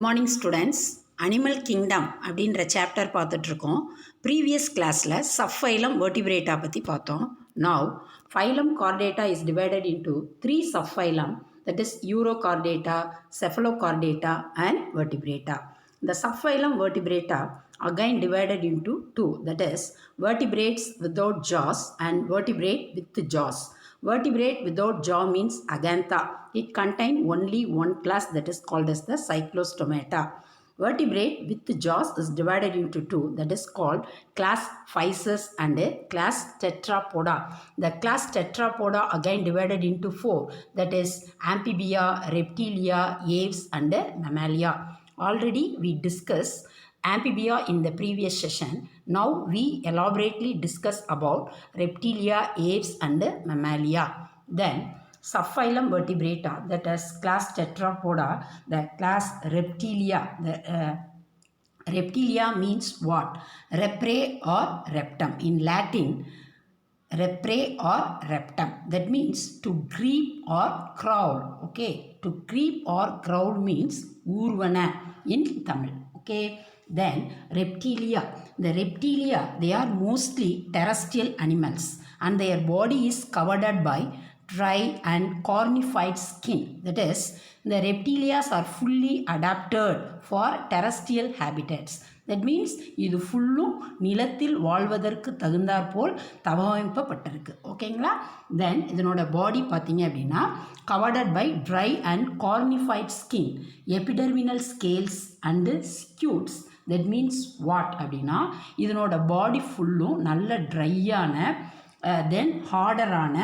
Morning students, animal kingdom அப்படின்ற chapter பார்த்துட்ருக்கோம். Previous கிளாஸில் சப்ஃபைலம் வெர்டிபிரேட்டா பற்றி பார்த்தோம். Now phylum Chordata is divided into 3 subphylum, that is Urochordata, cephalochordata and vertebrata. The subphylum vertebrata again divided into 2, that is vertebrates without jaws and vertebrate with jaws. Vertebrate without jaw means Agantha. It contains only one class, that is called as the Cyclostomata. Vertebrate with jaws is divided into 2, that is called class Physis and class Tetrapoda. The class Tetrapoda again divided into 4, that is Amphibia, Reptilia, Aves and Mammalia. Already we discussed Amphibia in the previous session. Now we elaborately discuss about Reptilia, Aves and Mammalia. Then subphylum vertebrata, that is class Tetrapoda, the class Reptilia. Reptilia means what? Repre or reptum. In Latin, repre or reptum. That means to creep or crawl. Okay, to creep or crawl means urvana in Tamil. Okay, then reptilia. The reptilia, they are mostly terrestrial animals and their body is covered by dry and cornified skin. That is, the reptilia are fully adapted for terrestrial habitats. That means இது ஃபுல்லும் நிலத்தில் வாழ்வதற்கு தகுந்தாற்போல் தவமைக்கப்பட்டிருக்கு. ஓகேங்களா? தென் இதனோட body பார்த்தீங்க அப்படின்னா covered by dry and cornified skin, epidermal scales and scutes. That means what அப்படின்னா இதனோட பாடி ஃபுல்லும் நல்ல ட்ரையான தென் ஹார்டரான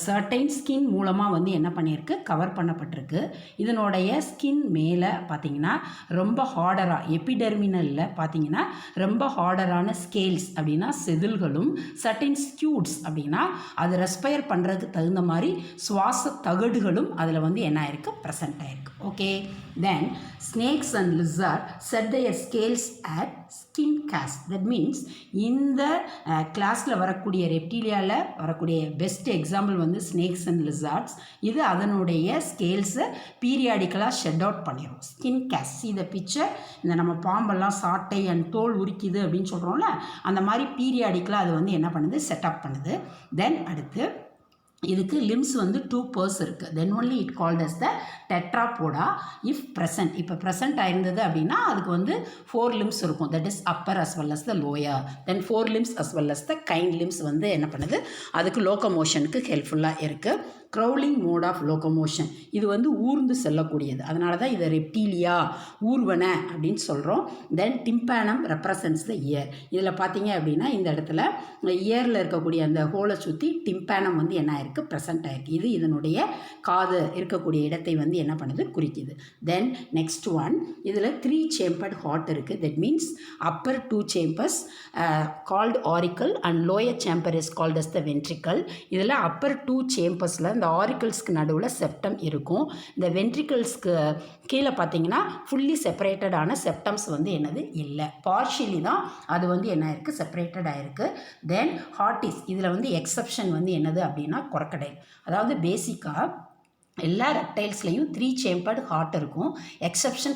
சர்டைன் ஸ்கின் மூலமாக வந்து என்ன பண்ணியிருக்கு, கவர் பண்ணப்பட்டிருக்கு. இதனுடைய ஸ்கின் மேலே பார்த்தீங்கன்னா ரொம்ப ஹார்டராக, எபிடெர்மினலில் பார்த்தீங்கன்னா ரொம்ப ஹார்டரான ஸ்கேல்ஸ் அப்படின்னா செதில்களும், சர்டைன் ஸ்கியூட்ஸ் அப்படின்னா அது ரெஸ்பயர் பண்ணுறதுக்கு தகுந்த மாதிரி சுவாச தகடுகளும் அதில் வந்து என்ன ஆயிருக்கு, ப்ரெசென்ட் ஆயிருக்கு. Okay, then snakes and lizard set their scales at skin cast. That means இந்த கிளாஸில் வரக்கூடிய ரெப்டீலியாவில் வரக்கூடிய பெஸ்ட் எக்ஸாம்பிள் வந்து ஸ்னேக்ஸ் அண்ட் லிசார்ட்ஸ். இது அதனுடைய ஸ்கேல்ஸை பீரியாடிக்கலாக ஷெட் அவுட் பண்ணிடும். ஸ்கின் கேஸ்ட், இந்த பிக்சர், இந்த நம்ம பாம்பெல்லாம் சாட்டை அண்ட் தோல் உரிக்குது அப்படின்னு சொல்கிறோம்ல, அந்த மாதிரி பீரியாடிக்கலாக அது வந்து என்ன பண்ணுது, செட்டப் பண்ணுது. தென் அடுத்து இதுக்கு லிம்ஸ் வந்து 2 pairs இருக்குது. Then only it called as the Tetrapoda if present. இப்போ ப்ரெசன்ட் ஆயிருந்தது அப்படின்னா அதுக்கு வந்து 4 limbs இருக்கும். That is upper as well as the lower. Then 4 limbs as well as the hind limbs வந்து என்ன பண்ணுது, அதுக்கு லோக்கமோஷனுக்கு ஹெல்ப்ஃபுல்லாக இருக்குது. க்ரௌலிங் மோட் ஆஃப் லோக்கமோஷன், இது வந்து ஊர்ந்து செல்லக்கூடியது. அதனால தான் இதை ரெப்டீலியா, ஊர்வன அப்படின்னு சொல்கிறோம். தென் டிம்பானம் ரெப்ரசன்ஸ் த இயர். இதில் பார்த்தீங்க அப்படின்னா இந்த இடத்துல இயரில் இருக்கக்கூடிய அந்த ஹோலை சுற்றி டிம்பானம் வந்து என்ன ஆயிருக்கு, ப்ரெசன்ட் ஆயிருக்கு. இது இதனுடைய காது இருக்கக்கூடிய இடத்தை வந்து என்ன பண்ணுது, குறிக்குது. தென் நெக்ஸ்ட் ஒன், இதில் 3 chambered ஹார்ட் இருக்குது. That means upper 2 chambers called auricle and lower chamber is called as the ventricle. இதில் அப்பர் 2 chambersல இந்த ஆரிக்கல்ஸ்க்கு நடுவில் செப்டம் இருக்கும். இந்த வென்ட்ரிக்கல்ஸ்க்கு கீழே பார்த்தீங்கன்னா ஃபுல்லி செப்பரேட்டடான செப்டம்ஸ் வந்து என்னது இல்லை, பார்ஷியலி தான் அது வந்து என்ன இருக்குது, செப்பரேட்டட் ஆகிருக்கு. தென் ஹார்டிஸ், இதில் வந்து எக்ஸப்ஷன் வந்து என்னது அப்படின்னா crocodile. அதாவது பேசிக்காக எல்லா ரெப்டைல்ஸ்லையும் 3 chambered ஹார்ட் இருக்கும், எக்ஸப்ஷன்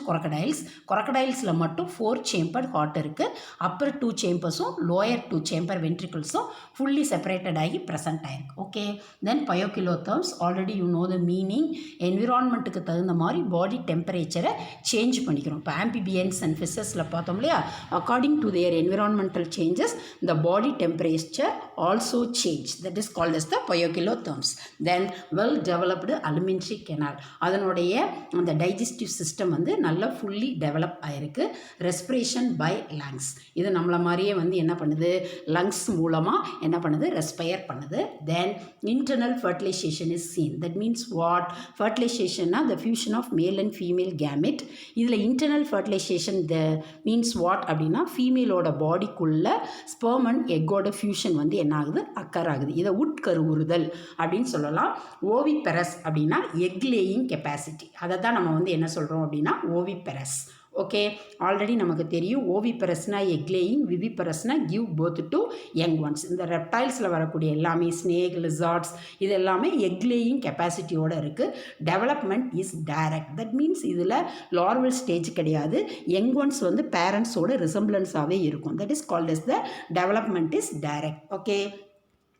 crocodiles மட்டும் 4 chambered ஹார்ட் இருக்குது. அப்பர் 2 chambers-உம் லோயர் 2 chamber வென்ட்ரிக்கிள்ஸும் ஃபுல்லி செப்பரேட்டட் ஆகி ப்ரெசென்ட் ஆகிருக்கு. Okay, then poikilotherms, already you know the meaning. என்விரான்மெண்ட்டுக்கு தகுந்த மாதிரி பாடி டெம்பரேச்சரை சேஞ்ச் பண்ணிக்கிறோம். இப்போ ஆம்பிபியன்ஸ் அண்ட் ஃபிஷஸில் பார்த்தோம் இல்லையா, according to their environmental changes the body temperature also change. That is called as the poikilotherms. Then well developed alimentary canal, அதனுடைய அந்த டைஜஸ்டிவ் சிஸ்டம் வந்து நல்லா ஃபுல்லி டெவலப் ஆகிருக்கு. ரெஸ்பிரேஷன் பை லங்ஸ், இது நம்மளை மாதிரியே வந்து என்ன பண்ணுது, லங்ஸ் மூலமாக என்ன பண்ணுது, ரெஸ்பயர் பண்ணுது. Then internal fertilisation is seen. That means what, ஃபர்டிலைசேஷன்னா the fusion of male and female gamete. இதில் internal fertilisation the means what அப்படின்னா ஃபீமேலோட பாடிக்குள்ள ஸ்பெர்ம் அண்ட் எக்கோட ஃபியூஷன் வந்து என்ன ஆகுது, அக்கர் ஆகுது. இதை உட்கருவுறுதல் அப்படின்னு சொல்லலாம். ஓவிபெரஸ் அப்படின்னா எக் லேயிங் கெப்பாசிட்டி, அதை தான் நம்ம வந்து என்ன சொல்கிறோம் அப்படின்னா ஓவிபெரஸ். ஓகே, ஆல்ரெடி நமக்கு தெரியும் ஓவிபரஸ்னா எக் லேயிங், விவிபரஸ்னா give birth to young ones. இந்த ரெப்டைல்ஸில் வரக்கூடிய எல்லாமே ஸ்னேக், லிசார்ட்ஸ் இது எல்லாமே எக் லேயிங் கெப்பாசிட்டியோடு இருக்குது. Development is direct. That means இதில் லார்வல் ஸ்டேஜ் கிடையாது. யங் ஒன்ஸ் வந்து பேரண்ட்ஸோட ரிசம்பிளன்ஸாகவே இருக்கும். That is called as the development is direct. Okay,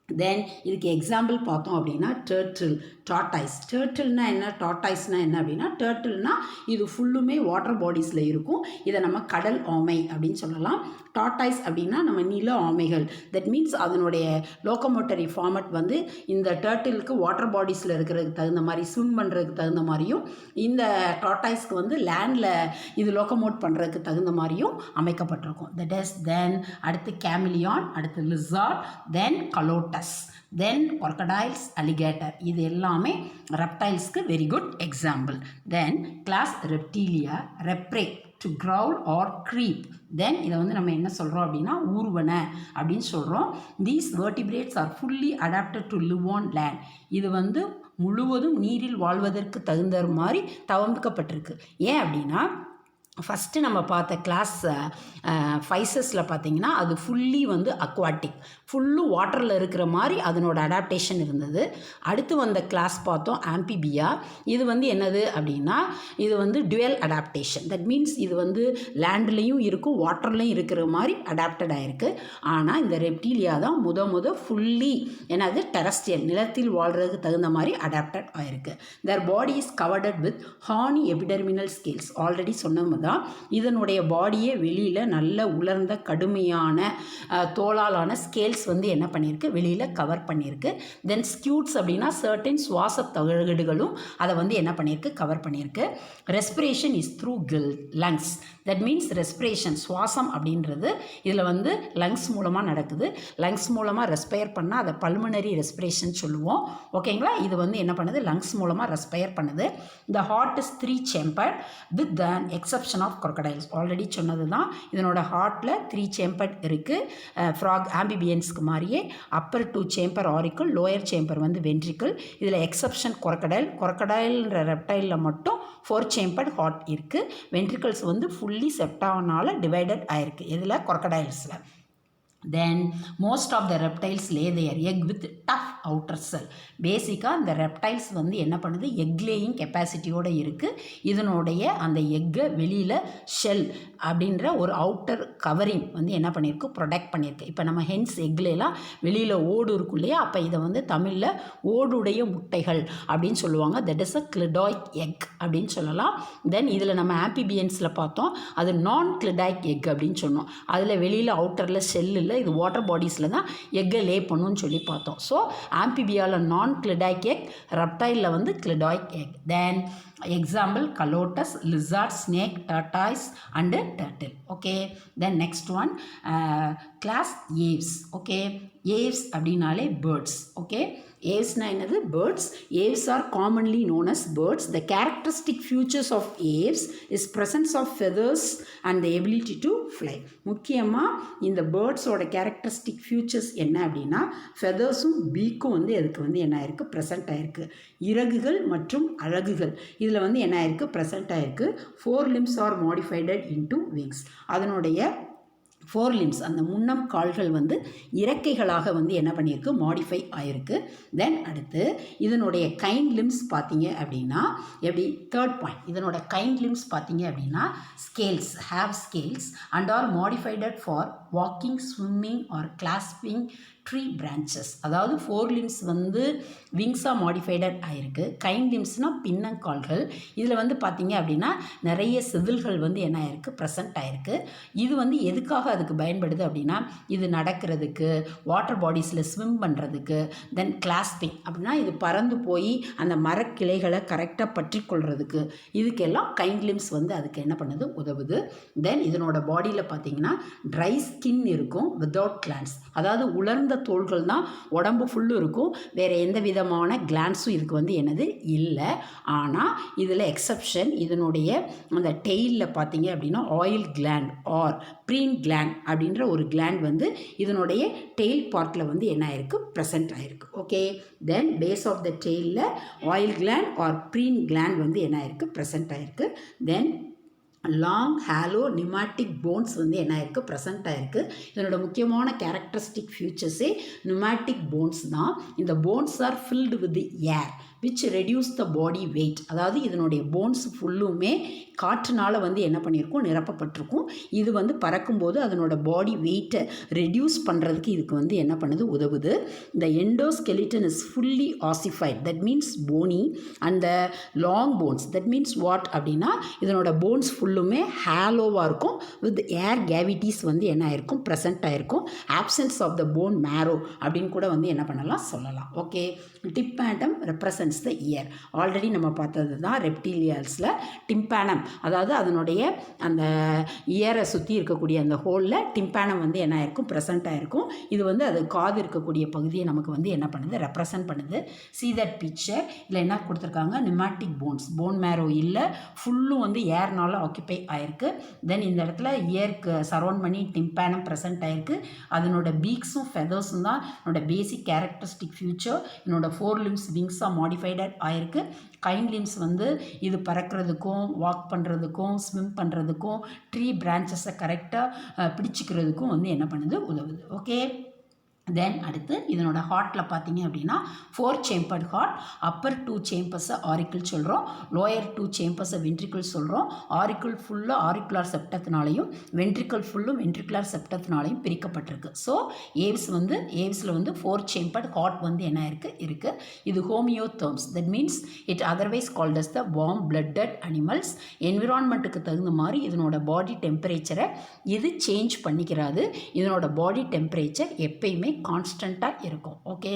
then இதுக்கு எக்ஸாம்பிள் பார்த்தோம் அப்படின்னா டர்ட்டில், டார்டாய்ஸ். டர்ட்டில்னா என்ன, டார்டாய்ஸ்னா என்ன அப்படின்னா, டர்ட்டில்னா இது ஃபுல்லுமே வாட்டர் பாடிஸில் இருக்கும். இதை நம்ம கடல் ஆமை அப்படின்னு சொல்லலாம். டார்டாய்ஸ் அப்படின்னா நம்ம நில ஆமைகள். தட் மீன்ஸ் அதனுடைய லோக்கோமோட்டரி ஃபார்மட் வந்து இந்த டர்ட்டிலுக்கு வாட்டர் பாடிஸில் இருக்கிறதுக்கு தகுந்த மாதிரி, ஸ்விம் பண்ணுறதுக்கு தகுந்த மாதிரியும், இந்த டார்டாய்ஸ்க்கு வந்து லேண்டில் இது லோக்கோமோட் பண்ணுறதுக்கு தகுந்த மாதிரியும் அமைக்கப்பட்டிருக்கும். தட் இஸ் தென் அடுத்து கேமிலியான், அடுத்து lizard, then Calotes, then crocodiles, alligator. இது எல்லாமே ரெப்டைல்ஸ்க்கு very good example. Then class Reptilia, ரெப்ரே, to growl or creep. Then இதை வந்து நம்ம என்ன சொல்கிறோம் அப்படின்னா ஊர்வன அப்படின்னு சொல்கிறோம். These vertebrates are fully adapted to live on land. இது வந்து முழுவதும் நீரில் வாழ்வதற்கு தகுந்த மாதிரி தவமைக்கப்பட்டிருக்கு. ஏன் அப்படின்னா ஃபஸ்ட்டு நம்ம பார்த்த கிளாஸ் ஃபைசஸில் பார்த்திங்கன்னா அது ஃபுல்லி வந்து அக்வாட்டிக், ஃபுல்லும் வாட்டரில் இருக்கிற மாதிரி அதனோட அடாப்டேஷன் இருந்தது. அடுத்து வந்த கிளாஸ் பார்த்தோம் ஆம்பிபியா. இது வந்து என்னது அப்படின்னா இது வந்து டுவெல் அடாப்டேஷன். தட் மீன்ஸ் இது வந்து லேண்ட்லேயும் இருக்கும் வாட்டர்லேயும் இருக்கிற மாதிரி அடாப்டட் ஆகிருக்கு. ஆனால் இந்த ரெப்டீலியா தான் முத ஃபுல்லி என்னது டெரஸ்ட்ரியல், நிலத்தில் வாழ்கிறதுக்கு தகுந்த மாதிரி அடாப்டட் ஆகிருக்கு. Their body is covered with horny epidermal scales. Already சொன்ன தான் இதனுடைய பாடியே வெளியில் நல்ல உலர்ந்த கடுமையான தோலாலான ஸ்கேல்ஸ் வந்து என்ன பண்ணியிருக்கு, வெளியில் கவர் பண்ணியிருக்கு. தென் ஸ்கியூட்ஸ் அப்படின்னா சர்டன் சுவாச தகடுகளும் அதை வந்து என்ன பண்ணியிருக்கு, கவர் பண்ணியிருக்கு. Respiration is through lungs. That means respiration சுவாசம் அப்படின்றது இதில் வந்து லங்ஸ் மூலமாக நடக்குது. லங்ஸ் மூலமாக ரெஸ்பயர் பண்ணால் அதை பல்மனரி ரெஸ்பிரேஷன் சொல்லுவோம். ஓகேங்களா, இது வந்து என்ன பண்ணுது, லங்ஸ் மூலமாக ரெஸ்பயர் பண்ணுது. The heart is 3 chambered with an exception of crocodiles. Already சொன்னது தான், இதனோட ஹார்ட்டில் 3 chambered இருக்குது. ஃப்ராக் ஆம்பிபியன்ஸ்க்கு மாதிரியே upper 2 chamber auricle, lower chamber வந்து வென்ட்ரிக்கிள். இதில் எக்ஸப்ஷன் கொரக்கடைல்ன்ற ரெப்டைலில் மட்டும் 4 chambered ஹார்ட் இருக்குது. வென்ட்ரிக்கிள்ஸ் வந்து ஃபுல்லி செப்டானால் டிவைடட் ஆகிருக்கு. இதில் கொரக்கடைல்ஸில். Then most of the reptiles lay their egg with tough outer shell. பேசிக்காக இந்த ரெப்டைல்ஸ் வந்து என்ன பண்ணுது, எக் லேயிங் கெப்பாசிட்டியோடு இருக்குது. இதனுடைய அந்த எக்கை வெளியில் ஷெல் அப்படின்ற ஒரு அவுட்டர் கவரிங் வந்து என்ன பண்ணியிருக்கு, ப்ரொடெக்ட் பண்ணியிருக்கு. இப்போ நம்ம ஹென்ஸ் எக்லாம் வெளியில் ஓடு இருக்கும் இல்லையா, அப்போ இதை வந்து தமிழில் ஓடுடைய முட்டைகள் அப்படின்னு சொல்லுவாங்க. தட் இஸ் அ கிளிடாய்க் எக் அப்படின்னு சொல்லலாம். தென் இதில் நம்ம ஆம்பிபியன்ஸில் பார்த்தோம், அது நான் கிளிடாய்க் எக் அப்படின்னு சொன்னோம். அதில் வெளியில் அவுட்டரில் ஷெல்லில் இது வாட்டர் பாடிஸில் தான் எக்கை லே பண்ணுன்னு சொல்லி பார்த்தோம். ஸோ ஆம்பிபியாவில் நான் கிளிடாய்க் எக், ரெப்டைலில் வந்து cleidoic egg. Then example Calotes, lizard, snake, tortoise and turtle. Okay, then next one class Aves. Okay, Aves அப்படின்னாலே பேர்ட்ஸ். ஓகே, ஏவ்ஸ்னா என்னது, birds. Aves are commonly known as birds. The characteristic features of Aves is presence of feathers and the ability to fly. முக்கியமாக இந்த பேர்ட்ஸோட characteristic features என்ன அப்படின்னா ஃபெதர்ஸும் பீக்கும் வந்து அதுக்கு வந்து என்ன ஆயிருக்கு, ப்ரெசென்ட் ஆகிருக்கு. இறகுகள் மற்றும் அழகுகள் இதில் வந்து என்ன ஆயிருக்கு, ப்ரெசென்ட் ஆகிருக்கு. 4 limbs are modified into wings. அதனுடைய 4 limbs அந்த முன்னம் கால்கள் வந்து இறக்கைகளாக வந்து என்ன பண்ணியிருக்கு, மாடிஃபை ஆகிருக்கு. தென் அடுத்து இதனுடைய கைண்ட் லிம்ஸ் பார்த்தீங்க அப்படின்னா எப்படி, 3rd பாயிண்ட், இதனோட கைண்ட் லிம்ஸ் பார்த்தீங்க அப்படின்னா scales, have scales and are modified for walking, swimming or clasping tree branches. அதாவது 4 limbs வந்து விங்ஸாக மாடிஃபைடட் ஆகிருக்கு. கைண்ட் லிம்ஸ்னால் பின்னங்கால்கள். இதில் வந்து பார்த்திங்க அப்படின்னா நிறைய செதில்கள் வந்து என்ன ஆகிருக்கு, ப்ரெசென்ட் ஆகிருக்கு. இது வந்து எதுக்காக அதுக்கு பயன்படுது அப்படின்னா இது நடக்கிறதுக்கு, வாட்டர் பாடிஸில் ஸ்விம் பண்ணுறதுக்கு, தென் கிளாஸ்பிங் அப்படின்னா இது பறந்து போய் அந்த மரக்கிளைகளை கரெக்டாக பற்றி கொள்றதுக்கு, இதுக்கெல்லாம் கைண்ட் லிம்ஸ் வந்து அதுக்கு என்ன பண்ணுது, உதவுது. தென் இதனோட பாடியில் பார்த்திங்கன்னா ட்ரை ஸ்கின் இருக்கும் வித்தவுட் கிளான்ஸ். அதாவது உலர்ந்த தோள்கள் தான் உடம்பு ஃபுல்லும் இருக்கும். வேறு எந்த விதமான கிளான்ஸும் இதுக்கு வந்து என்னது இல்லை. ஆனால் இதில் எக்ஸப்ஷன், இதனுடைய அந்த டெயிலில் பார்த்தீங்க அப்படின்னா oil gland or preen gland அப்படின்ற ஒரு கிளாண்ட் வந்து இதனுடைய டெயில் பார்ட்டில் வந்து என்ன ஆயிருக்கு, ப்ரெசென்ட் ஆகிருக்கு. Okay, then base of the டெயிலில் oil gland or preen gland வந்து என்ன ஆயிருக்கு, ப்ரெசென்ட் ஆகிருக்கு. Then long hollow pneumatic bones வந்து என்ன ஆயிருக்கு ப்ரெசென்ட் ஆயிருக்கு. இதனோட முக்கியமான கேரக்டரிஸ்டிக் ஃபியூச்சர்ஸே நியூமேட்டிக் போன்ஸ் தான். இந்த bones are filled with air which reduce the body weight. அதாவது இதனுடைய போன்ஸ் ஃபுல்லுமே காற்றுனால் வந்து என்ன பண்ணியிருக்கும், நிரப்பப்பட்டிருக்கும். இது வந்து பறக்கும்போது அதனோட பாடி வெயிட்டை ரெடியூஸ் பண்ணுறதுக்கு இதுக்கு வந்து என்ன பண்ணுது, உதவுது. இந்த endoskeleton is fully ossified, that means bony. அந்த long bones that means what அப்படின்னா இதனோட போன்ஸ் ஃபுல்லுமே ஹேலோவாக இருக்கும். வித் ஏர் கேவிட்டிஸ் வந்து என்ன ஆயிருக்கும், ப்ரெசென்ட் ஆயிருக்கும். Absence of the bone marrow அப்படின்னு கூட வந்து என்ன பண்ணலாம், சொல்லலாம். Okay, tympanum represents the ear. Already நம்ம பார்த்தது தான் ரெப்டீலியல்ஸில் டிம்பானம், அதாவது அதனுடைய அந்த இயரை சுற்றி இருக்கக்கூடிய அந்த ஹோலில் டிம்பானம் வந்து என்ன ஆயிருக்கும், ப்ரெசென்ட் ஆயிருக்கும். இது வந்து அது காது இருக்கக்கூடிய பகுதியை நமக்கு வந்து என்ன பண்ணுது, ரெப்ரசன்ட் பண்ணுது. see that picture இதில் என்ன கொடுத்துருக்காங்க, நியூமேட்டிக் போன்ஸ், போன் மேரோ இல்லை, ஃபுல்லும் வந்து ஏர்னால ஆக்கியபை ஆயிருக்கு. தென் இந்த இடத்துல இயருக்கு சரௌண்ட் பண்ணி டிம்பானம் ப்ரெசென்ட் ஆயிருக்கு. அதனோட பீக்ஸும் ஃபெதர்ஸும் தான் என்னோட பேசிக் கேரக்டரிஸ்டிக் ஃபியூச்சர். என்னோட 4 limbs விங்ஸாக மாடிஃபைடட் ஆயிருக்கு. கைண்ட் லிம்ஸ் வந்து இது பறக்கிறதுக்கும் வாக் பண்ணுறதுக்கும் ஸ்விம் பண்ணுறதுக்கும் ட்ரீ பிரான்ச்சஸை கரெக்டாக பிடிச்சிக்கிறதுக்கும் வந்து என்ன பண்ணுது, உதவுது. ஓகே, தென் அடுத்து இதனோட ஹார்ட்டில் பார்த்தீங்க அப்படின்னா 4 சேம்பர்ட் ஹார்ட். அப்பர் 2 சேம்பர்ஸை ஆரிக்கிள் சொல்கிறோம், லோயர் 2 சேம்பர்ஸை வென்ட்ரிக்கிள் சொல்கிறோம். ஆரிக்கிள் ஃபுல்லாக ஆரிக்குலார் செப்டத்தினாலையும் வென்ட்ரிக்கிள் ஃபுல்லும் வென்ட்ரிகுலர் செப்டத்தினாலையும் பிரிக்கப்பட்டிருக்கு. ஸோ ஏவ்ஸில் வந்து 4 சேம்பர்ட் ஹார்ட் வந்து என்ன இருக்குது. இது homeotherms, that means it otherwise called as the warm blooded animals. என்விரான்மெண்ட்டுக்கு தகுந்த மாதிரி இதனோட பாடி டெம்பரேச்சரை இது சேஞ்ச் பண்ணிக்கிறாது. இதனோட பாடி டெம்பரேச்சர் எப்பயுமே கான்ஸ்டண்ட்டாக இருக்கும். Okay,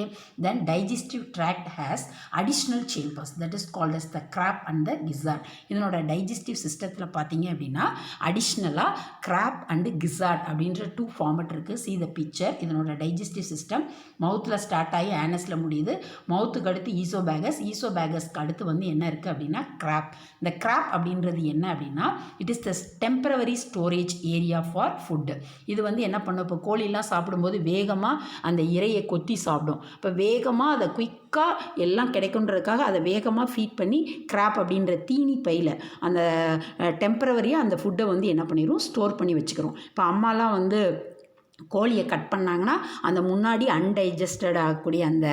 then digestive tract has additional chambers that is called as the crop and the gizzard. இதனோட டைஜஸ்டிவ் சிஸ்டத்தில் பார்த்தீங்க அப்படின்னா அடிஷ்னலாக கிராப் அண்டு கிசார்ட் அப்படின்ற 2 ஃபார்மட் இருக்குது. see the picture. இதனோட டைஜஸ்டிவ் சிஸ்டம் மவுத்தில் ஸ்டார்ட் ஆகி ஆனஸில் முடியுது. மவுத்துக்கு அடுத்து ஈசோபேகஸ்க்கு அடுத்து வந்து என்ன இருக்குது அப்படின்னா கிராப். இந்த கிராப் அப்படின்றது என்ன அப்படின்னா it is the temporary storage area for food. இது வந்து என்ன பண்ணும், இப்போ கோழிலாம் சாப்பிடும்போது வேகமாக அந்த இரையை கொத்தி சாப்பிடும். இப்போ வேகமாக அதை குயிக்காக எல்லாம் கிடைக்குன்றதுக்காக அதை வேகமாக ஃபீட் பண்ணி கிராப் அப்படின்ற தீனி பையில் அந்த டெம்பரவரியாக அந்த ஃபுட்டை வந்து என்ன பண்ணிடும், ஸ்டோர் பண்ணி வச்சுக்கிறோம். இப்போ அம்மாலாம் வந்து கோழியை கட் பண்ணாங்கன்னா அந்த முன்னாடி அன்டைஜஸ்டட் ஆகக்கூடிய அந்த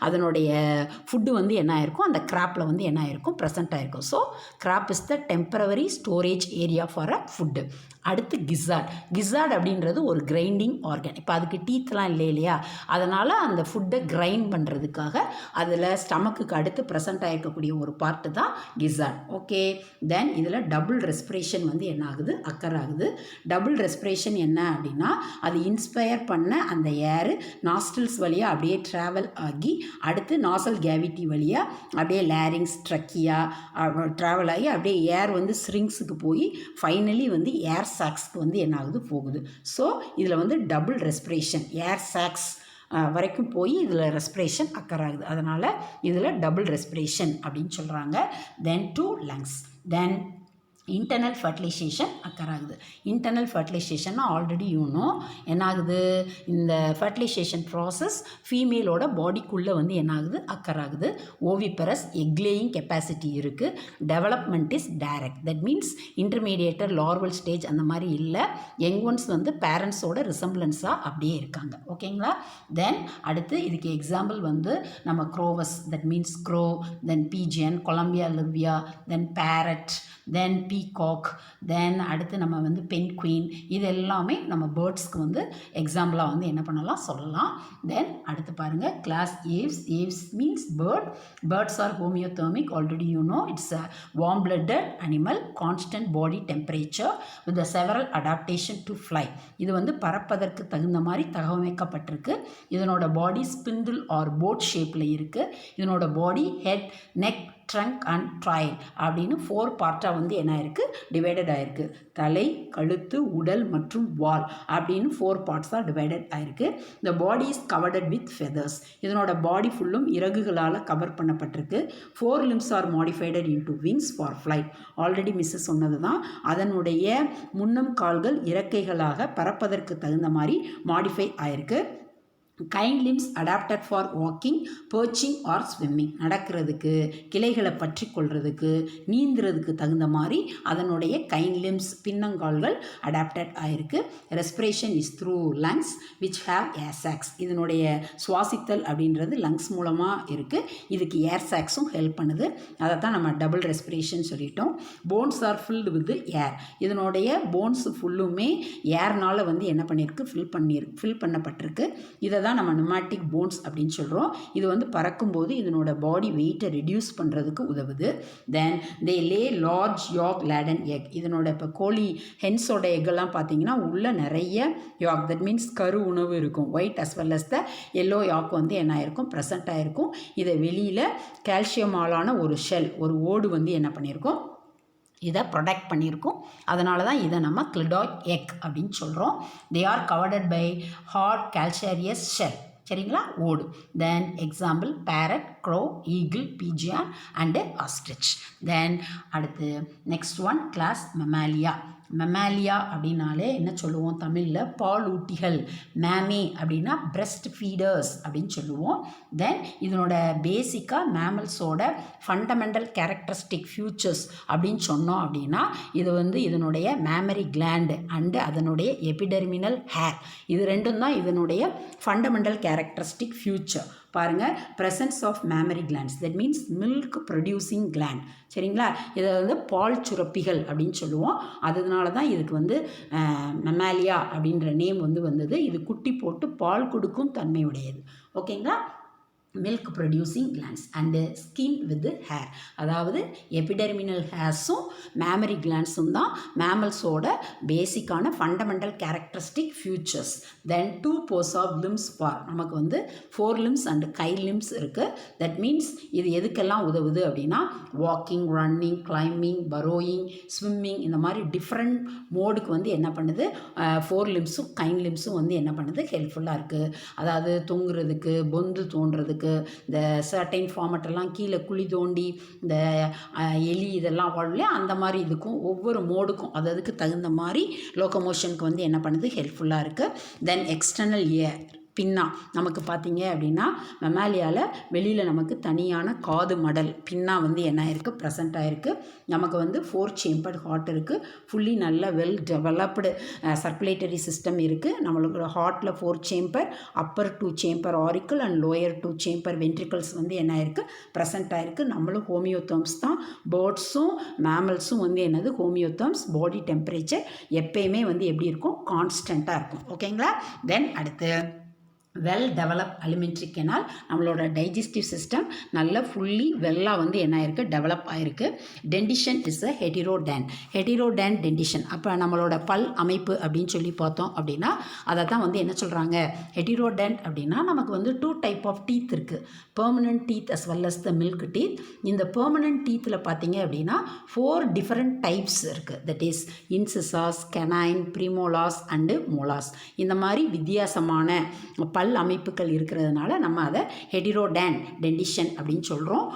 அதனுடைய ஃபுட்டு வந்து என்ன ஆயிருக்கும், அந்த கிராப்பில் வந்து என்ன ஆயிருக்கும், ப்ரெசென்ட் ஆயிருக்கும். So crop is the temporary storage area for a food. அடுத்து கிசார்ட் அப்படின்றது ஒரு கிரைண்டிங் ஆர்கன். இப்போ அதுக்கு டீத்லாம் இல்லை இல்லையா, அதனால் அந்த ஃபுட்டை கிரைண்ட் பண்ணுறதுக்காக அதில் ஸ்டமக்குக்கு அடுத்து ப்ரெசென்ட் ஆகிருக்கக்கூடிய ஒரு பார்ட்டு தான் கிசார்ட். ஓகே, தென் இதில் டபுள் ரெஸ்பிரேஷன் வந்து என்ன ஆகுது, அக்கர் ஆகுது. டபுள் ரெஸ்பிரேஷன் என்ன அப்படின்னா அது இன்ஸ்பயர் பண்ண அந்த ஏரு நாஸ்ட்ரில்ஸ் வழியாக அப்படியே ட்ராவல் ஆகி அடுத்து நாசல் கேவிட்டி வழியாக அப்படியே லேரிங்ஸ் ட்ரக்கியா ட்ராவல் ஆகி அப்படியே ஏர் வந்து ஸ்ரிங்ஸுக்கு போய் ஃபைனலி வந்து ஏர் சாக்ஸ்க்கு வந்து என்ன ஆகுது, போகுது. ஸோ இதில் வந்து டபுள் ரெஸ்பிரேஷன் ஏர் சாக்ஸ் வரைக்கும் போய் இதில் ரெஸ்பிரேஷன் அக்கர் ஆகுது. அதனால் இதில் டபுள் ரெஸ்பிரேஷன் அப்படின்னு சொல்கிறாங்க. தென் 2 லங்ஸ். தென் இன்டர்னல் ஃபர்டிலைசேஷன் அக்கர் ஆகுது. இன்டர்னல் ஃபர்டிலைசேஷன்னா ஆல்ரெடி என்ன ஆகுது, இந்த ஃபர்டிலைசேஷன் ப்ராசஸ் ஃபீமேலோட பாடிக்குள்ளே வந்து என்ன ஆகுது, அக்கர் ஆகுது. ஓவிபெரஸ் எக்லேயிங் கெப்பாசிட்டி இருக்குது. Development is direct, that means intermediator larval stage அந்த மாதிரி இல்லை. யங் ஒன்ஸ் வந்து பேரண்ட்ஸோட ரிசம்பிளன்ஸாக அப்படியே இருக்காங்க. ஓகேங்களா, தென் அடுத்து இதுக்கு எக்ஸாம்பிள் வந்து நம்ம Corvus, that means crow, then pigeon, Columba livia, then parrot, then peacock, then அடுத்து நம்ம வந்து பென்குயின், இது எல்லாமே நம்ம பேர்ட்ஸ்க்கு வந்து எக்ஸாம்பிளாக வந்து என்ன பண்ணலாம், சொல்லலாம். தென் அடுத்து பாருங்கள் class Aves means birds are homeothermic. Already it's a warm blooded animal, constant body temperature with several adaptation to fly. இது வந்து பறப்பதற்கு தகுந்த மாதிரி தகவமைக்கப்பட்டிருக்கு. இதனோட பாடி ஸ்பிண்டில் ஆர் போட் ஷேப்பில் இருக்குது. இதனோட பாடி ஹெட், நெக், ட்ரங்க் அண்ட் ட்ரைல் அப்படின்னு 4 பார்ட்டாக வந்து என்ன இருக்குது, டிவைடட் ஆகிருக்கு. தலை, கழுத்து, உடல் மற்றும் வால் அப்படின்னு 4 பார்ட்ஸாக டிவைடட் ஆகிருக்கு. இந்த body is covered with feathers. இதனோட பாடி ஃபுல்லும் இறகுகளால் கவர் பண்ணப்பட்டிருக்கு. 4 limbs are modified into wings for flight. Already Mrs சொன்னது தான், அதனுடைய முன்னம் கால்கள் இறக்கைகளாக பறப்பதற்கு தகுந்த மாதிரி மாடிஃபை ஆகிருக்கு. Hind limbs adapted for walking, perching or swimming. நடக்கிறதுக்கு, கிளைகளை பற்றி கொள்றதுக்கு, நீந்துறதுக்கு தகுந்த மாதிரி அதனுடைய கைண்ட் லிம்ஸ் பின்னங்கால்கள் அடாப்டட் ஆகிருக்கு. Respiration is through lungs which have air sacs. இதனுடைய சுவாசித்தல் அப்படின்றது லங்ஸ் மூலமாக இருக்குது. இதுக்கு ஏர் சாக்ஸும் ஹெல்ப் பண்ணுது. அதை தான் நம்ம டபுள் ரெஸ்பிரேஷன் சொல்லிட்டோம். போன்ஸ் ஆர் ஃபில்டு வித் ஏர். இதனுடைய போன்ஸ் ஃபுல்லுமே ஏர்னால் வந்து என்ன பண்ணியிருக்கு, ஃபில் பண்ணப்பட்டிருக்கு. இதை தான் நம்ம நியூமேட்டிக் போன்ஸ் அப்படின்னு சொல்கிறோம். இது வந்து பறக்கும்போது இதனோட பாடி வெயிட்டை ரெடியூஸ் பண்ணுறதுக்கு உதவுது. தென் தே லே லார்ஜ் யாக் லேடன் எக். இதனோட இப்போ கோழி ஹென்ஸோட எக்கெல்லாம் பார்த்தீங்கன்னா உள்ள நிறைய யாக், தட் மீன்ஸ் கரு உணவு இருக்கும். ஒயிட் அஸ் வெல் அஸ் த எல்லோ யாக் வந்து என்ன ஆயிருக்கும், ப்ரெசண்ட் ஆகிருக்கும். இதை வெளியில் கால்சியமாலான ஒரு ஷெல், ஒரு ஓடு வந்து என்ன பண்ணியிருக்கோம், இதை ப்ரொடெக்ட் பண்ணியிருக்கோம். அதனால தான் இதை நம்ம கிளிடாய்ட் எக் அப்படின்னு சொல்கிறோம். They are covered by hard calcareous shell. சரிங்களா, ஓடு. Then example parrot, crow, eagle, pigeon and ostrich. Then அடுத்து next one class Mammalia. Mammalia அப்படின்னாலே என்ன சொல்லுவோம் தமிழில், பால் ஊட்டிகள். மேமே அப்படின்னா பிரெஸ்ட் ஃபீடர்ஸ் அப்படின்னு சொல்லுவோம். தென் இதனோட பேசிக்காக மேமல்ஸோட ஃபண்டமெண்டல் கேரக்டரிஸ்டிக் ஃபியூச்சர்ஸ் அப்படின்னு சொன்னோம் அப்படின்னா இது வந்து இதனுடைய மேமரி கிளாண்டு அண்டு அதனுடைய எபிடெர்மினல் ஹேர், இது ரெண்டும் தான் இதனுடைய ஃபண்டமெண்டல் கேரக்டரிஸ்டிக் ஃபியூச்சர். பாருங்கள், presence of mammary glands, that means milk producing gland. சரிங்களா, இதை வந்து பால் சுரப்பிகள் அப்படின்னு சொல்லுவோம். அதனால தான் இதுக்கு வந்து மெமாலியா அப்படின்ற நேம் வந்து வந்தது. இது குட்டி போட்டு பால் கொடுக்கும் தன்மையுடையது. ஓகேங்களா, milk producing glands and skin with hair. அதாவது எபிடெர்மினல் ஹேர்ஸும் மேமரி கிளாண்ட்ஸும் தான் மேமல்ஸோட பேசிக்கான fundamental characteristic features. Then 2 pairs of limbs four, நமக்கு வந்து 4 limbs அண்டு கை லிம்ஸ் இருக்குது. தட் மீன்ஸ் இது எதுக்கெல்லாம் உதவுது அப்படின்னா walking, running, climbing, burrowing, swimming, இந்த மாதிரி டிஃப்ரெண்ட் மோடுக்கு வந்து என்ன பண்ணுது, 4 limbsம் கைண்ட் லிம்ஸும் வந்து என்ன பண்ணுது, ஹெல்ப்ஃபுல்லாக இருக்குது. அதாவது தொங்குறதுக்கு, பொந்து தோன்றதுக்கு, இந்த சர்டைன் ஃபார்மட்டெல்லாம் கீழே குழி தோண்டி இந்த எலி இதெல்லாம் வாழல, அந்த மாதிரி இதுக்கும் ஒவ்வொரு மோடுக்கும் அது அதுக்கு தகுந்த மாதிரி லோக்கோமோஷனுக்கு வந்து என்ன பண்ணுது, ஹெல்ப்ஃபுல்லாக இருக்குது. தென் எக்ஸ்டர்னல் இயர், பின்னா. நமக்கு பார்த்தீங்க அப்படின்னா மெமாலியாவில் வெளியில் நமக்கு தனியான காது மடல் பின்னா வந்து என்ன ஆயிருக்கு, ப்ரெசண்ட் ஆகிருக்கு. நமக்கு வந்து 4 chambered ஹார்ட் இருக்குது. ஃபுல்லி நல்ல வெல் டெவலப்டு சர்க்குலேட்டரி சிஸ்டம் இருக்குது. நம்மளோட ஹார்ட்டில் 4 chamber, upper 2 chamber auricle and lower 2 chamber ventricles வந்து என்ன ஆயிருக்கு, ப்ரெசண்ட் ஆகிருக்கு. நம்மளும் ஹோமியோதர்ம்ஸ் தான். பேர்ட்ஸும் மேமல்ஸும் வந்து என்னது ஹோமியோதர்ம்ஸ். பாடி டெம்பரேச்சர் எப்பயுமே வந்து எப்படி இருக்கும், கான்ஸ்டண்ட்டாக இருக்கும். ஓகேங்களா, தென் அடுத்து வெல் டெவலப் அலிமெண்ட்ரி கெனால். நம்மளோட டைஜஸ்டிவ் சிஸ்டம் நல்ல ஃபுல்லி வெல்லாக வந்து என்ன ஆயிருக்கு, டெவலப் ஆகிருக்கு. Dentition is a heterodont. Heterodont dentition. அப்போ நம்மளோட பல் அமைப்பு அப்படின்னு சொல்லி பார்த்தோம் அப்படின்னா அதை தான் வந்து என்ன சொல்கிறாங்க, ஹெட்டிரோடேன் அப்படின்னா நமக்கு வந்து 2 type ஆஃப் டீத் இருக்குது. Permanent teeth as well as the milk teeth. இந்த பெர்மனன்ட் டீத்தில் பார்த்தீங்க அப்படின்னா 4 different டைப்ஸ் இருக்குது. That is incisors, canine, premolars and molars. இந்த மாதிரி வித்தியாசமான பல் அமைப்புகள் இருக்கிறதுனால நம்ம அதை ஹெட்டிரோடேன் டென்டிஷன் அப்படின்னு சொல்கிறோம்.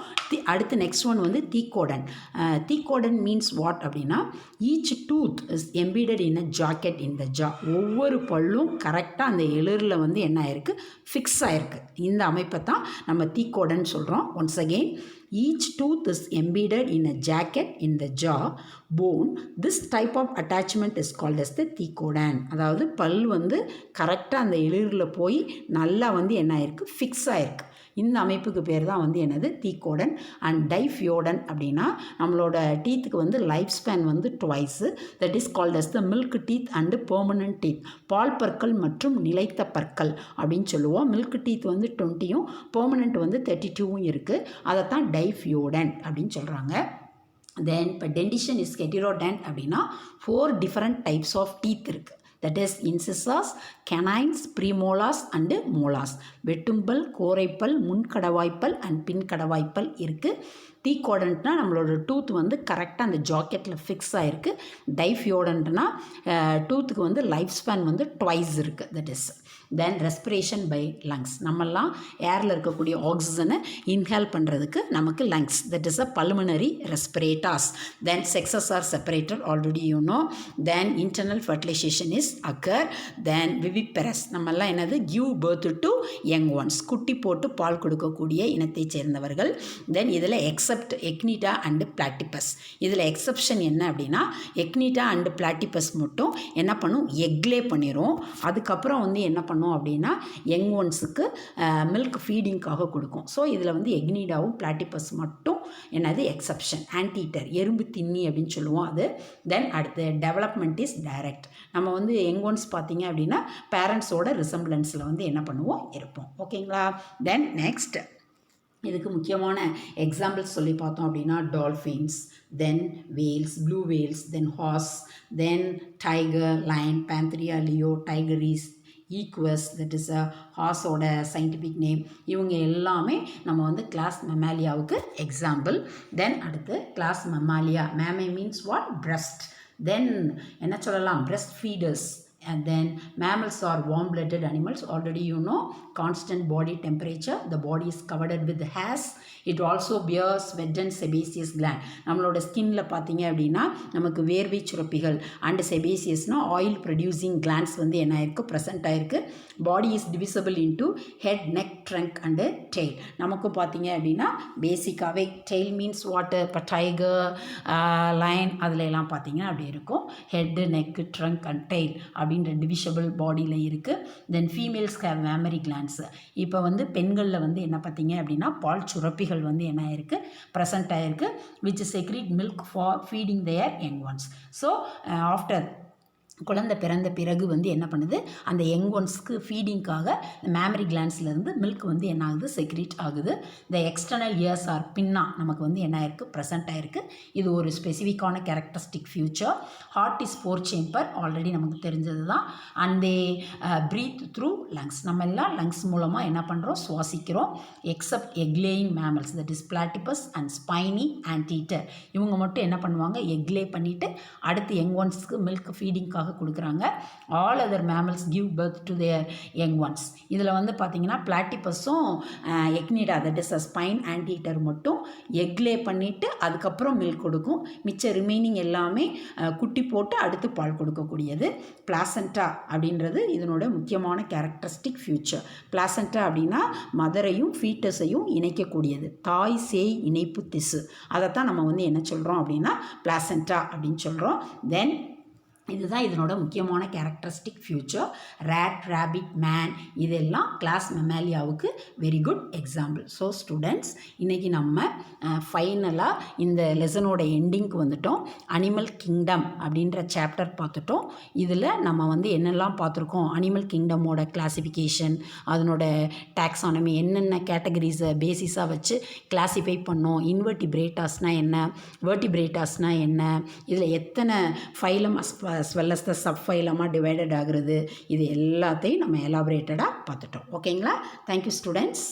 அடுத்து நெக்ஸ்ட் ஒன் வந்து தீக்கோடன். தீக்கோடன் மீன்ஸ் வாட் அப்படின்னா each tooth is embedded in a socket in the jaw. ஒவ்வொரு பல்லும் கரெக்டாக அந்த எளிரில் வந்து என்ன ஆயிருக்கு, ஃபிக்ஸ் ஆகிருக்கு. இந்த அமைப்பை தான் நம்ம தீக்கோடன் சொல்கிறோம். Once again, each tooth is embedded in a jacket in the jaw bone. This type of attachment is called as the thecodan. அதாவது பல் வந்து கரெக்டாக அந்த எளிரில் போய் நல்லா வந்து என்ன ஆயிருக்கு, ஃபிக்ஸ் ஆகிருக்கு. இந்த அமைப்புக்கு பேர் தான் வந்து என்னது, தீக்கோடன். அண்ட் டைஃபியோடன் அப்படின்னா நம்மளோட டீத்துக்கு வந்து லைஃப் ஸ்பேன் வந்து 2 that is called as the milk teeth and permanent teeth. பால் பற்கள் மற்றும் நிலைத்த பற்கள் அப்படின்னு சொல்லுவோம். மில்க் டீத் வந்து 20யும் பெர்மனன்ட் வந்து 32வும் இருக்குது. அதைத்தான் டைஃபியோடன் அப்படின்னு சொல்கிறாங்க. தென் இப்போ டென்டிஷன் இஸ் ஹெட்டிரோடேன் அப்படின்னா 4 different types ஆஃப் டீத் இருக்குது. that is incisors, canines, premolars and molars. வெட்டும்பல், கோரைப்பல், முன்கடவாய்ப்பல் அண்ட் பின்கடவாய்ப்பல் இருக்குது. தீக்கோடன்ட்னா நம்மளோட டூத் வந்து கரெக்டாக அந்த ஜாக்கெட்டில் ஃபிக்ஸ் ஆகிருக்கு. டைஃபியோடன்ட்னா டூத்துக்கு வந்து லைஃப் ஸ்பேன் வந்து ட்வைஸ் இருக்குது. That is then respiration by lungs. நம்மெல்லாம் ஏரில் இருக்கக்கூடிய ஆக்சிஜனை இன்ஹேல் பண்ணுறதுக்கு நமக்கு lungs, that is a pulmonary ரெஸ்பிரேட்டாஸ். Then sexes R separated, already you no. Then internal fertilisation is occur. தென் விவிபெரஸ், நம்மெல்லாம் என்னது give birth to young once, குட்டி போட்டு பால் கொடுக்கக்கூடிய இனத்தை சேர்ந்தவர்கள். தென் இதில் எக்ஸப்ட் எக்னிட்டா அண்டு பிளாட்டிபஸ், இதில் எக்ஸப்ஷன் என்ன அப்படின்னா எக்னிட்டா அண்டு பிளாட்டிபஸ் மட்டும் என்ன பண்ணும், எக்லே பண்ணிடும். அதுக்கப்புறம் வந்து என்ன பண்ணும் அப்படின்னா யங் ஒன்ஸுக்கு மில்க் ஃபீடிங்காக கொடுக்கும். ஸோ இதில் வந்து எக்னிடாவும் பிளாட்டிபஸ் மட்டும் என்னது எக்ஸப்ஷன். ஆன்டீட்டர், எறும்பு தின்னி அப்படின்னு சொல்லுவோம் அது. தென் அடுத்து டெவலப்மெண்ட் இஸ் டைரக்ட். நம்ம வந்து யங் ஒன்ஸ் பார்த்தீங்க அப்படின்னா பேரண்ட்ஸோட ரிசம்பிளன்ஸில் வந்து என்ன பண்ணுவோம், இருப்போம். ஓகேங்களா. தென் நெக்ஸ்ட் இதுக்கு முக்கியமான எக்ஸாம்பிள்ஸ் சொல்லி பார்த்தோம் அப்படின்னா dolphins, then whales, blue whales, then horse, then tiger, lion, Panthera leo, tigris, Equus, that is a ஹார்ஸோட சயின்டிஃபிக் நேம். இவங்க எல்லாமே நம்ம வந்து கிளாஸ் மெமாலியாவுக்கு எக்ஸாம்பிள். தென் அடுத்து class Mammalia, mamma means what, breast. Then என்ன சொல்லலாம், breast feeders. And then mammals are warm-blooded animals. Already you know, constant body temperature. The body is covered with hairs. It also bears sweat and sebaceous gland. நம்மளோட ஸ்கின்ல பார்த்தீங்க அப்படின்னா நமக்கு வேர்வை சுரப்பிகள் and செபேசியஸ்னால் ஆயில் ப்ரொடியூசிங் கிளாண்ட்ஸ் வந்து என்ன ஆயிருக்கு, ப்ரெசென்ட் ஆயிருக்கு. Body is divisible into head, neck, trunk and tail. நமக்கு பார்த்தீங்க அப்படின்னா பேசிக்காகவே டெய்ல் மீன்ஸ் வாட்டர். இப்போ டைகர், லயன் அதில் எல்லாம் பார்த்தீங்கன்னா அப்படி இருக்கும். Head, neck, trunk and tail அப்படின்ற டிவிஷபிள் பாடியில் இருக்குது. Then females have mammary glands. இப்போ வந்து பெண்களில் வந்து என்ன பார்த்தீங்க அப்படின்னா பால் சுரப்பிகள் வந்து என்ன ஆயிருக்கு, ப்ரெசென்ட் ஆயிருக்கு, which secrete milk for feeding their young ones. So after குழந்தை பிறந்த பிறகு வந்து என்ன பண்ணுது, அந்த யங் ஒன்ஸ்க்கு ஃபீடிங்காக மேமரி கிளாண்ட்ஸ்லேருந்து மில்க் வந்து என்ன ஆகுது, செக்ரீட் ஆகுது. த எக்ஸ்டர்னல் இயர்ஸ் ஆர் பின்னா நமக்கு வந்து என்ன ஆயிருக்கு, ப்ரெசென்ட் ஆயிருக்கு. இது ஒரு ஸ்பெசிஃபிக்கான characteristic feature. Heart is 4 chamber, already நமக்கு தெரிஞ்சது தான். And they breathe through lungs. நம்ம எல்லாம் லங்ஸ் மூலமாக என்ன பண்ணுறோம், சுவாசிக்கிறோம். Except egg laying mammals, that is platypus and spiny anteater. இவங்க மட்டும் என்ன பண்ணுவாங்க, எக்லே பண்ணிவிட்டு அடுத்து யங் ஒன்ஸ்க்கு மில்க் ஃபீடிங்காக கொடுக்குறாங்க. All other mammals give birth to their young ones. இதில் வந்து பார்த்தீங்கன்னா பிளாட்டிபஸும் எக்னிடா, that is a spine anteater மட்டும் எக்லே பண்ணிவிட்டு அதுக்கப்புறம் மில்க் கொடுக்கும். மிச்ச ரிமைனிங் எல்லாமே குட்டி போட்டு அடுத்து பால் கொடுக்கக்கூடியது. பிளாசண்டா அப்படின்றது இதனோட முக்கியமான கேரக்டரிஸ்டிக் ஃபியூச்சர். பிளாசண்டா அப்படின்னா மதரையும் ஃபீட்டஸையும் இணைக்கக்கூடியது, தாய் சேய் இணைப்பு திசு. அதைத்தான் நம்ம வந்து என்ன சொல்கிறோம் அப்படின்னா பிளாசண்டா அப்படின்னு சொல்கிறோம். தென் இதுதான் இதனோட முக்கியமான characteristic feature. Rat, rabbit, man இதெல்லாம் கிளாஸ் மெமாலியாவுக்கு very good example. So students, இன்றைக்கி நம்ம ஃபைனலாக இந்த லெசனோட எண்டிங்க்கு வந்துட்டோம். அனிமல் கிங்டம் அப்படின்ற சாப்டர் பார்த்துட்டோம். இதில் நம்ம வந்து என்னெல்லாம் பார்த்துருக்கோம், அனிமல் கிங்டமோட கிளாசிஃபிகேஷன், அதனோட டாக்ஸானமி, என்னென்ன கேட்டகரிஸை பேசிஸாக வச்சு கிளாஸிஃபை பண்ணோம், இன்வெர்டிபிரேட்டாஸ்னால் என்ன, வெர்டிபிரேட்டாஸ்னால் என்ன, இதில் எத்தனை phylum as well as the subphylum divided ஆகுறது, இது எல்லாத்தையும் நம்ம எலாபரேட்டடாக பார்த்துட்டோம். ஓகேங்களா. Thank you students.